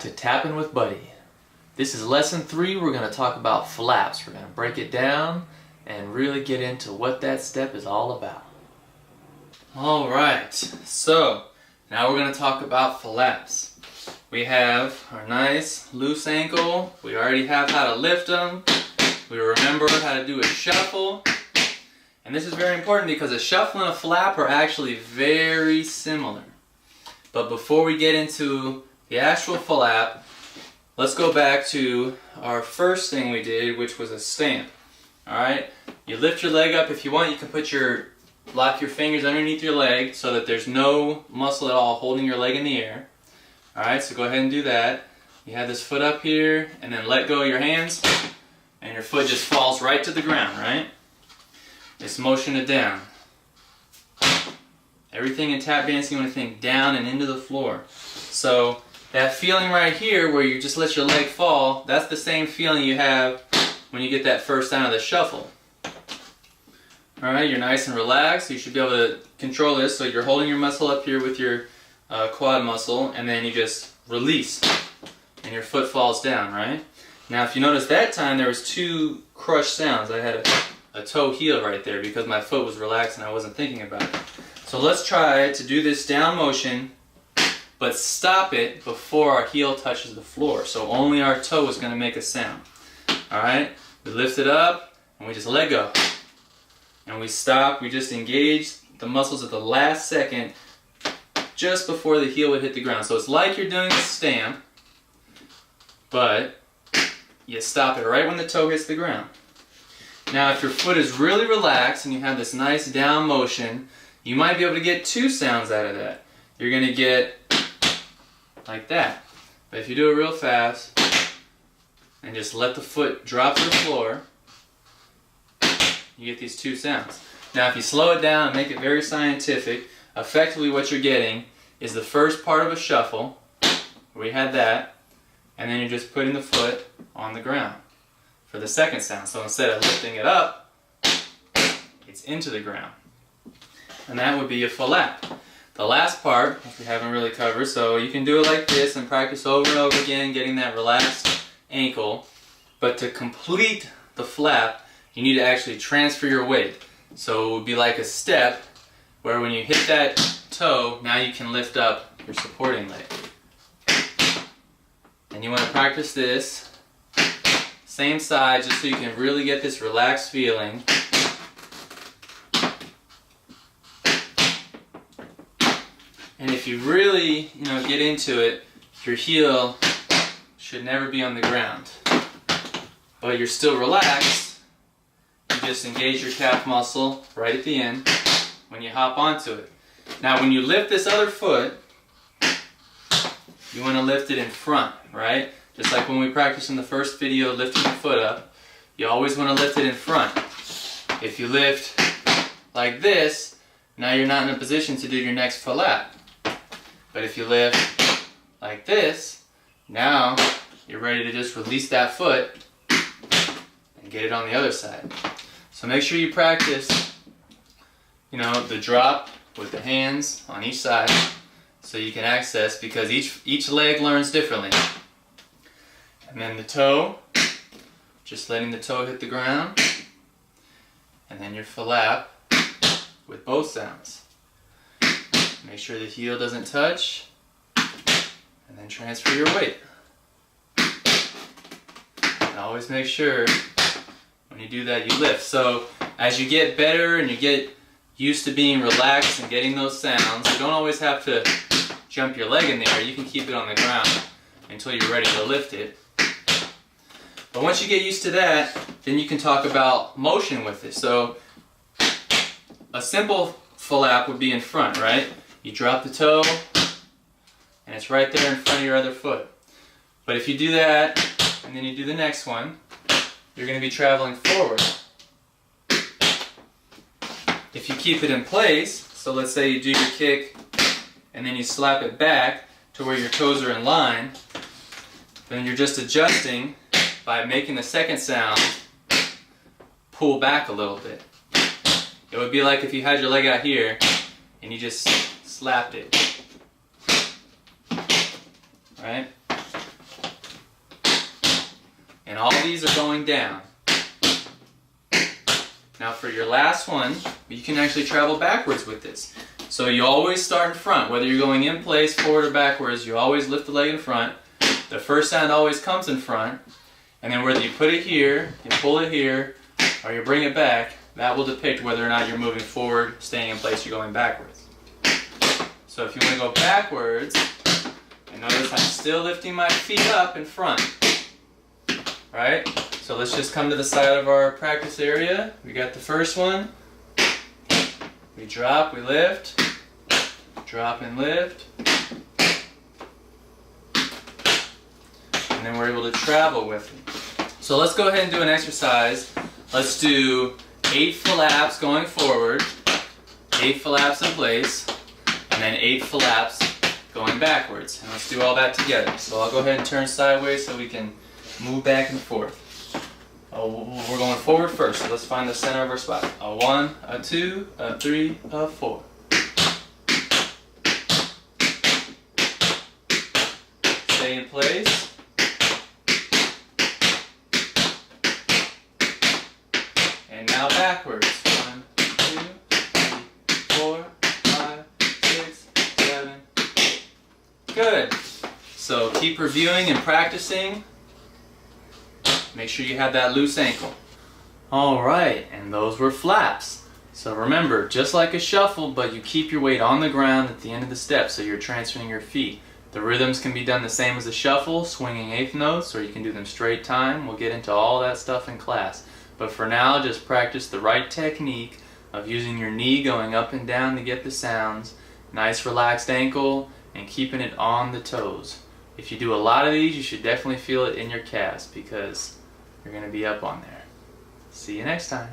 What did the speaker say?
to Tapping with Buddy. This is lesson 3. We're going to talk about flaps. We're going to break it down and really get into what that step is all about. Alright, so now we're going to talk about flaps. We have our nice loose ankle. We already have how to lift them. We remember how to do a shuffle. And this is very important because a shuffle and a flap are actually very similar. But before we get into the actual flap, let's go back to our first thing we did, which was a stamp. Alright, you lift your leg up. If you want, you can lock your fingers underneath your leg so that there's no muscle at all holding your leg in the air. Alright, so go ahead and do that. You have this foot up here, and then let go of your hands, and your foot just falls right to the ground, right? Just motion it down. Everything in tap dancing, you want to think down and into the floor. So that feeling right here where you just let your leg fall, that's the same feeling you have when you get that first sound of the shuffle. Alright, you're nice and relaxed. You should be able to control this. So you're holding your muscle up here with your quad muscle, and then you just release and your foot falls down, right? Now if you notice that time there was 2 crushed sounds. I had a toe heel right there because my foot was relaxed and I wasn't thinking about it. So let's try to do this down motion, but stop it before our heel touches the floor. So only our toe is going to make a sound. Alright, we lift it up and we just let go. And we stop, we just engage the muscles at the last second just before the heel would hit the ground. So it's like you're doing a stamp, but you stop it right when the toe hits the ground. Now if your foot is really relaxed and you have this nice down motion, you might be able to get 2 sounds out of that. You're going to get like that. But if you do it real fast and just let the foot drop to the floor, you get these 2 sounds. Now if you slow it down and make it very scientific, effectively what you're getting is the first part of a shuffle, where we had that, and then you're just putting the foot on the ground for the second sound. So instead of lifting it up, it's into the ground. And that would be a flap. The last part, which we haven't really covered, so you can do it like this and practice over and over again, getting that relaxed ankle. But to complete the flap, you need to actually transfer your weight. So it would be like a step where when you hit that toe, now you can lift up your supporting leg. And you want to practice this same side just so you can really get this relaxed feeling. And if you really, get into it, your heel should never be on the ground. But you're still relaxed. You just engage your calf muscle right at the end when you hop onto it. Now when you lift this other foot, you want to lift it in front, right? Just like when we practiced in the first video lifting the foot up, you always want to lift it in front. If you lift like this, now you're not in a position to do your next flap. But if you lift like this, now you're ready to just release that foot and get it on the other side. So make sure you practice, the drop with the hands on each side so you can access, because each leg learns differently. And then the toe, just letting the toe hit the ground, and then your flap with both sounds. Make sure the heel doesn't touch, and then transfer your weight. And always make sure when you do that you lift. So as you get better and you get used to being relaxed and getting those sounds, you don't always have to jump your leg in there. You can keep it on the ground until you're ready to lift it. But once you get used to that, then you can talk about motion with it. So a simple flap would be in front, right? You drop the toe, and it's right there in front of your other foot. But if you do that, and then you do the next one, you're going to be traveling forward. If you keep it in place, so let's say you do your kick, and then you slap it back to where your toes are in line, then you're just adjusting by making the second sound pull back a little bit. It would be like if you had your leg out here, and you just slapped it. Right? all these are going down. Now for your last one, you can actually travel backwards with this. So you always start in front, whether you're going in place, forward or backwards, you always lift the leg in front. The first sound always comes in front, and then whether you put it here, you pull it here, or you bring it back, that will depict whether or not you're moving forward, staying in place, or going backwards. So if you want to go backwards, and notice I'm still lifting my feet up in front. Right? So let's just come to the side of our practice area. We got the first one. We drop, we lift. Drop and lift. And then we're able to travel with it. So let's go ahead and do an exercise. Let's do 8 flaps going forward, 8 flaps in place, and then 8 flaps going backwards. And let's do all that together. So I'll go ahead and turn sideways so we can move back and forth. We're going forward first, so let's find the center of our spot. A 1, a 2, a 3, a 4. Stay in place. And now backwards. 1, 2, 3, 4, 5, 6, 7, 8. Good. So keep reviewing and practicing. Make sure you have that loose ankle. Alright, and those were flaps. So remember, just like a shuffle, but you keep your weight on the ground at the end of the step, so you're transferring your feet. The rhythms can be done the same as a shuffle, swinging eighth notes, or you can do them straight time. We'll get into all that stuff in class. But for now, just practice the right technique of using your knee going up and down to get the sounds, nice relaxed ankle, and keeping it on the toes. If you do a lot of these, you should definitely feel it in your calves because you're going to be up on there. See you next time.